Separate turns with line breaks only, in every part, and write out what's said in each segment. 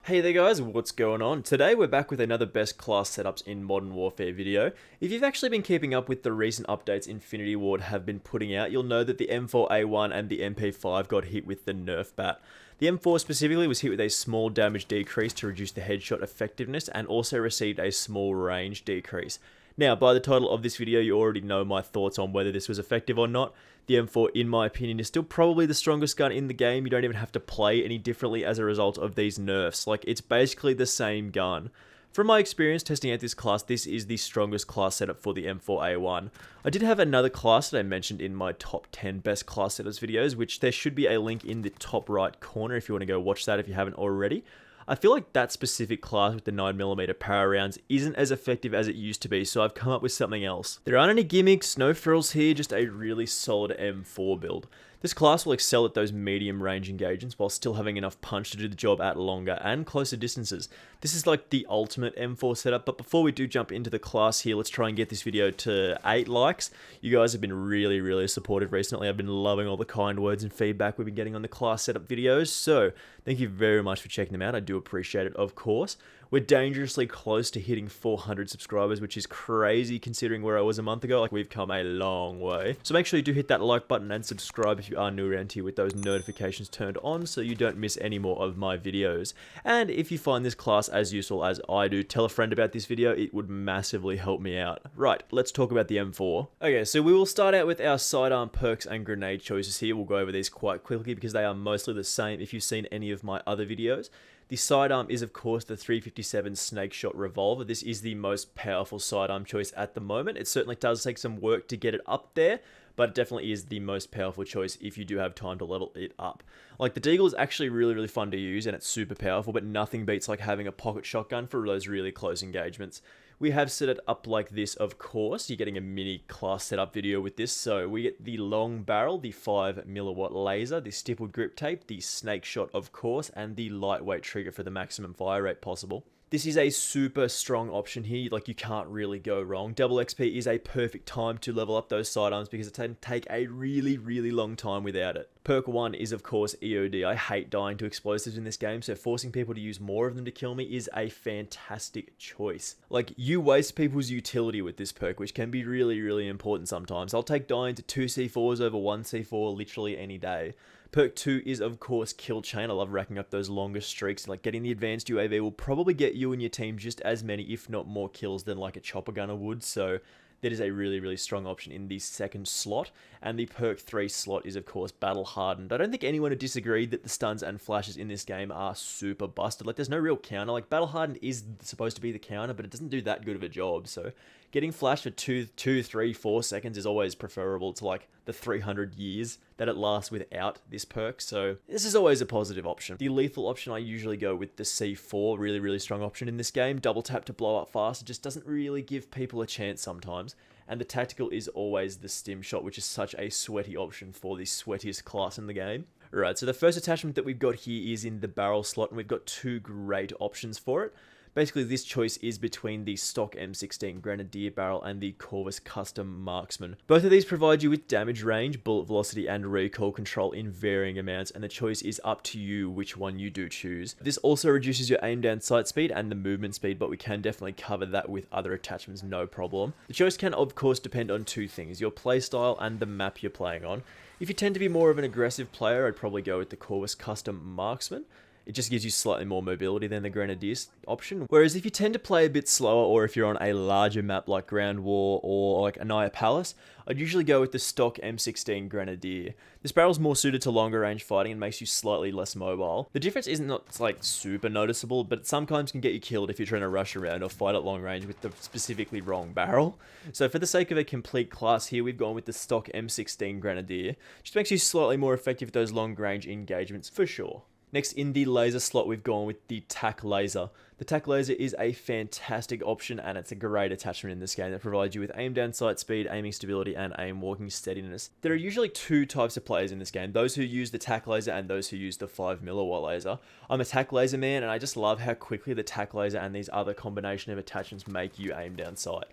Hey there guys, what's going on? Today we're back with another best class setups in Modern Warfare video. If you've actually been keeping up with the recent updates Infinity Ward have been putting out, you'll know that the M4A1 and the MP5 got hit with the Nerf bat. The M4 specifically was hit with a small damage decrease to reduce the headshot effectiveness and also received a small range decrease. Now, by the title of this video, you already know my thoughts on whether this was effective or not. The M4, in my opinion, is still probably the strongest gun in the game. You don't even have to play any differently as a result of these nerfs. Like, it's basically the same gun. From my experience testing out this class, this is the strongest class setup for the M4A1. I did have another class that I mentioned in my top 10 best class setups videos, which there should be a link in the top right corner if you want to go watch that if you haven't already. I feel like that specific class with the 9mm para rounds isn't as effective as it used to be, so I've come up with something else. There aren't any gimmicks, no frills here, just a really solid M4 build. This class will excel at those medium range engagements while still having enough punch to do the job at longer and closer distances. This is like the ultimate M4 setup, but before we do jump into the class here, let's try and get this video to 8 likes. You guys have been really supportive recently. I've been loving all the kind words and feedback we've been getting on the class setup videos, so thank you very much for checking them out. I do appreciate it, of course. We're dangerously close to hitting 400 subscribers, which is crazy considering where I was a month ago. Like, we've come a long way. So make sure you do hit that like button and subscribe if you are new around here with those notifications turned on so you don't miss any more of my videos. And if you find this class as useful as I do, tell a friend about this video. It would massively help me out. Right, let's talk about the M4. Okay, so we will start out with our sidearm perks and grenade choices here. We'll go over these quite quickly because they are mostly the same if you've seen any of my other videos. The sidearm is, of course, the 357 Snake Shot Revolver. This is the most powerful sidearm choice at the moment. It certainly does take some work to get it up there, but it definitely is the most powerful choice if you do have time to level it up. Like, the Deagle is actually really fun to use, and it's super powerful, but nothing beats like having a pocket shotgun for those really close engagements. We have set it up like this, of course. You're getting a mini class setup video with this. So we get the long barrel, the 5mm laser, the stippled grip tape, the snake shot, of course, and the lightweight trigger for the maximum fire rate possible. This is a super strong option here, like you can't really go wrong. Double XP is a perfect time to level up those sidearms because it can take a really long time without it. Perk 1 is, of course, EOD. I hate dying to explosives in this game, so forcing people to use more of them to kill me is a fantastic choice. Like, you waste people's utility with this perk, which can be really important sometimes. I'll take dying to 2 C4s over 1 C4 literally any day. Perk 2 is, of course, Kill Chain. I love racking up those longer streaks. Like, getting the advanced UAV will probably get you and your team just as many, if not more kills than like a chopper gunner would, so that is a really strong option in the second slot. And the perk 3 slot is, of course, Battle Hardened. I don't think anyone would disagree that the stuns and flashes in this game are super busted. Like, there's no real counter. Like, Battle Hardened is supposed to be the counter, but it doesn't do that good of a job, so getting flashed for 2, 3, 4 seconds is always preferable to like the 300 years that it lasts without this perk, so this is always a positive option. The lethal option, I usually go with the C4, really strong option in this game. Double tap to blow up fast, it just doesn't really give people a chance sometimes. And the tactical is always the stim shot, which is such a sweaty option for the sweatiest class in the game. Right, so the first attachment that we've got here is in the barrel slot, and we've got 2 great options for it. Basically, this choice is between the stock M16 Grenadier barrel and the Corvus Custom Marksman. Both of these provide you with damage range, bullet velocity, and recoil control in varying amounts, and the choice is up to you which one you do choose. This also reduces your aim down sight speed and the movement speed, but we can definitely cover that with other attachments, no problem. The choice can, of course, depend on 2 things, your playstyle and the map you're playing on. If you tend to be more of an aggressive player, I'd probably go with the Corvus Custom Marksman. It just gives you slightly more mobility than the Grenadier option. Whereas if you tend to play a bit slower, or if you're on a larger map like Ground War or like Anaya Palace, I'd usually go with the stock M16 Grenadier. This barrel's more suited to longer range fighting and makes you slightly less mobile. The difference isn't not like super noticeable, but it sometimes can get you killed if you're trying to rush around or fight at long range with the specifically wrong barrel. So for the sake of a complete class here, we've gone with the stock M16 Grenadier. Just makes you slightly more effective with those long range engagements for sure. Next, in the laser slot, we've gone with the TAC laser. The TAC laser is a fantastic option, and it's a great attachment in this game that provides you with aim down sight speed, aiming stability, and aim walking steadiness. There are usually 2 types of players in this game, those who use the TAC laser and those who use the 5mm laser. I'm a TAC laser man, and I just love how quickly the TAC laser and these other combination of attachments make you aim down sight.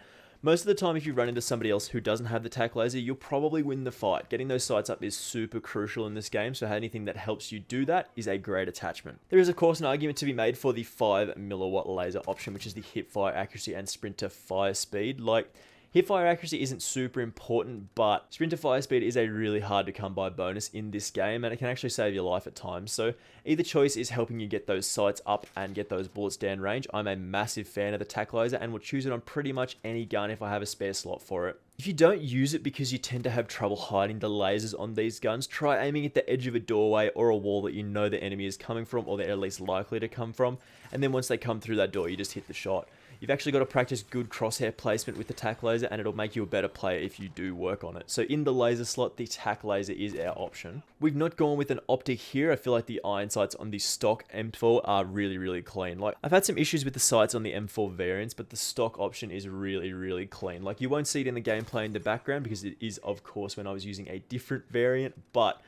Most of the time, if you run into somebody else who doesn't have the tac laser, you'll probably win the fight. Getting those sights up is super crucial in this game, so anything that helps you do that is a great attachment. There is of course an argument to be made for the 5 mW laser option, which is the hip fire accuracy and sprinter fire speed. Like, hip fire accuracy isn't super important, but sprinter fire speed is a really hard to come by bonus in this game, and it can actually save your life at times. So either choice is helping you get those sights up and get those bullets down range. I'm a massive fan of the tac laser and will choose it on pretty much any gun if I have a spare slot for it. If you don't use it because you tend to have trouble hiding the lasers on these guns, try aiming at the edge of a doorway or a wall that you know the enemy is coming from, or they're at least likely to come from, and then once they come through that door, you just hit the shot. You've actually got to practice good crosshair placement with the tac laser, and it'll make you a better player if you do work on it. So in the laser slot, the tac laser is our option. We've not gone with an optic here. I feel like the iron sights on the stock M4 are really clean. Like, I've had some issues with the sights on the M4 variants, but the stock option is really clean. Like, you won't see it in the gameplay in the background because it is, of course, when I was using a different variant, but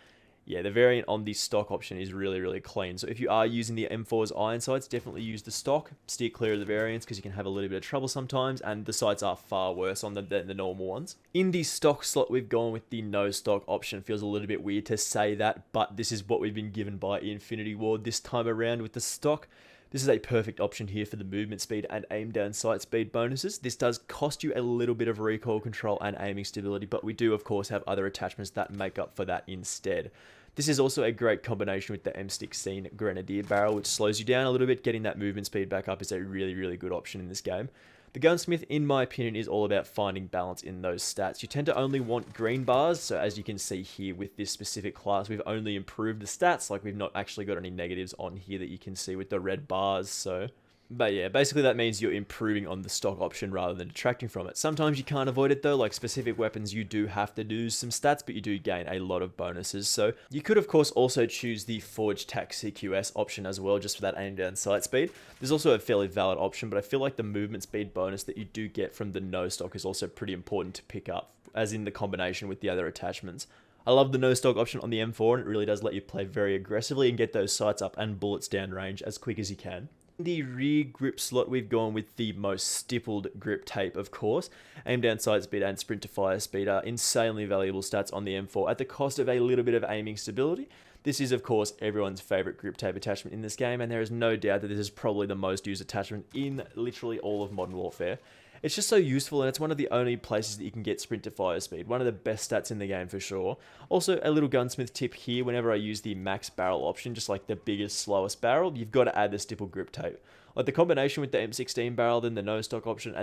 yeah, the variant on the stock option is really clean. So if you are using the M4's iron sights, definitely use the stock. Steer clear of the variants because you can have a little bit of trouble sometimes, and the sights are far worse on them than the normal ones. In the stock slot, we've gone with the no stock option. Feels a little bit weird to say that, but this is what we've been given by Infinity Ward this time around with the stock. This is a perfect option here for the movement speed and aim down sight speed bonuses. This does cost you a little bit of recoil control and aiming stability, but we do of course have other attachments that make up for that instead. This is also a great combination with the M16 Grenadier barrel, which slows you down a little bit. Getting that movement speed back up is a really good option in this game. The gunsmith, in my opinion, is all about finding balance in those stats. You tend to only want green bars, so as you can see here with this specific class, we've only improved the stats. Like, we've not actually got any negatives on here that you can see with the red bars, so... But yeah, basically that means you're improving on the stock option rather than detracting from it. Sometimes you can't avoid it though, like specific weapons you do have to lose some stats, but you do gain a lot of bonuses. So you could of course also choose the Forge Tac CQS option as well, just for that aim down sight speed. There's also a fairly valid option, but I feel like the movement speed bonus that you do get from the no stock is also pretty important to pick up, as in the combination with the other attachments. I love the no stock option on the M4, and it really does let you play very aggressively and get those sights up and bullets down range as quick as you can. In the rear grip slot, we've gone with the most stippled grip tape, of course. Aim down sight speed and sprint to fire speed are insanely valuable stats on the M4 at the cost of a little bit of aiming stability. This is, of course, everyone's favorite grip tape attachment in this game, and there is no doubt that this is probably the most used attachment in literally all of Modern Warfare. It's just so useful, and it's one of the only places that you can get sprint to fire speed. One of the best stats in the game for sure. Also, a little gunsmith tip here: whenever I use the max barrel option, just like the biggest, slowest barrel, you've got to add the stipple grip tape. Like, the combination with the M16 barrel, then the no stock option,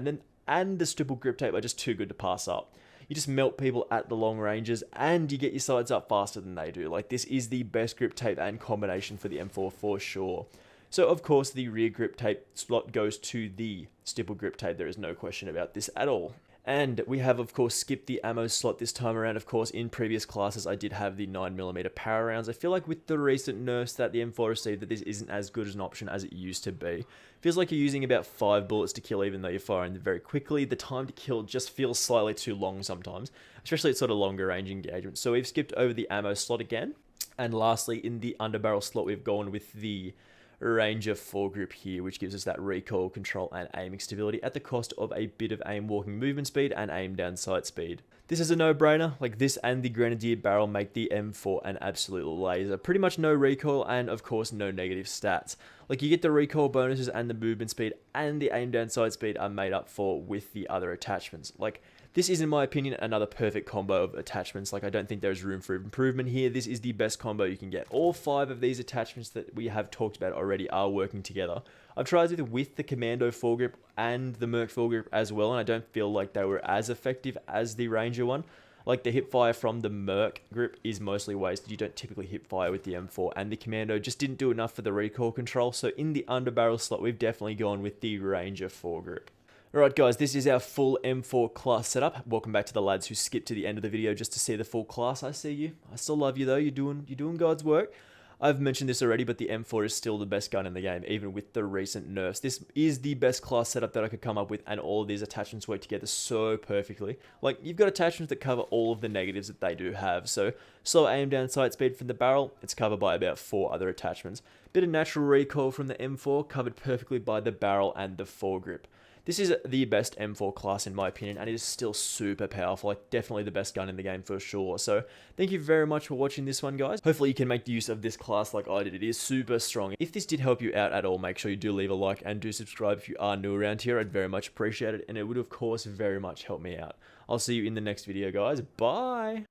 and the stipple grip tape are just too good to pass up. You just melt people at the long ranges, and you get your sights up faster than they do. Like, this is the best grip tape and combination for the M4 for sure. So, of course, the rear grip tape slot goes to the stipple grip tape. There is no question about this at all. And we have, of course, skipped the ammo slot this time around. Of course, in previous classes, I did have the 9mm power rounds. I feel like with the recent nerfs that the M4 received, that this isn't as good as an option as it used to be. Feels like you're using about 5 bullets to kill, even though you're firing very quickly. The time to kill just feels slightly too long sometimes, especially at sort of longer range engagement. So we've skipped over the ammo slot again. And lastly, in the underbarrel slot, we've gone with the Ranger foregrip here, which gives us that recoil control and aiming stability at the cost of a bit of aim walking movement speed and aim down sight speed. This is a no-brainer. Like, this and the Grenadier barrel make the M4 an absolute laser. Pretty much no recoil and of course no negative stats. Like, you get the recoil bonuses, and the movement speed and the aim down sight speed are made up for with the other attachments. Like, this is, in my opinion, another perfect combo of attachments. Like, I don't think there's room for improvement here. This is the best combo you can get. All 5 of these attachments that we have talked about already are working together. I've tried it with the Commando foregrip and the Merc foregrip as well, and I don't feel like they were as effective as the Ranger one. Like, the hip fire from the Merc grip is mostly wasted. You don't typically hip fire with the M4, and the Commando just didn't do enough for the recoil control. So in the underbarrel slot, we've definitely gone with the Ranger foregrip. Alright guys, this is our full M4 class setup. Welcome back to the lads who skipped to the end of the video just to see the full class. I see you. I still love you though. You're doing God's work. I've mentioned this already, but the M4 is still the best gun in the game, even with the recent nerfs. This is the best class setup that I could come up with, and all of these attachments work together so perfectly. Like, you've got attachments that cover all of the negatives that they do have. So, slow aim down sight speed from the barrel, it's covered by about 4 other attachments. Bit of natural recoil from the M4, covered perfectly by the barrel and the foregrip. this is the best M4 class in my opinion, and it is still super powerful, like definitely the best gun in the game for sure. So thank you very much for watching this one, guys. Hopefully you can make use of this class like I did. It is super strong. If this did help you out at all, make sure you do leave a like and do subscribe if you are new around here. I'd very much appreciate it, and it would of course very much help me out. I'll see you in the next video, guys. Bye!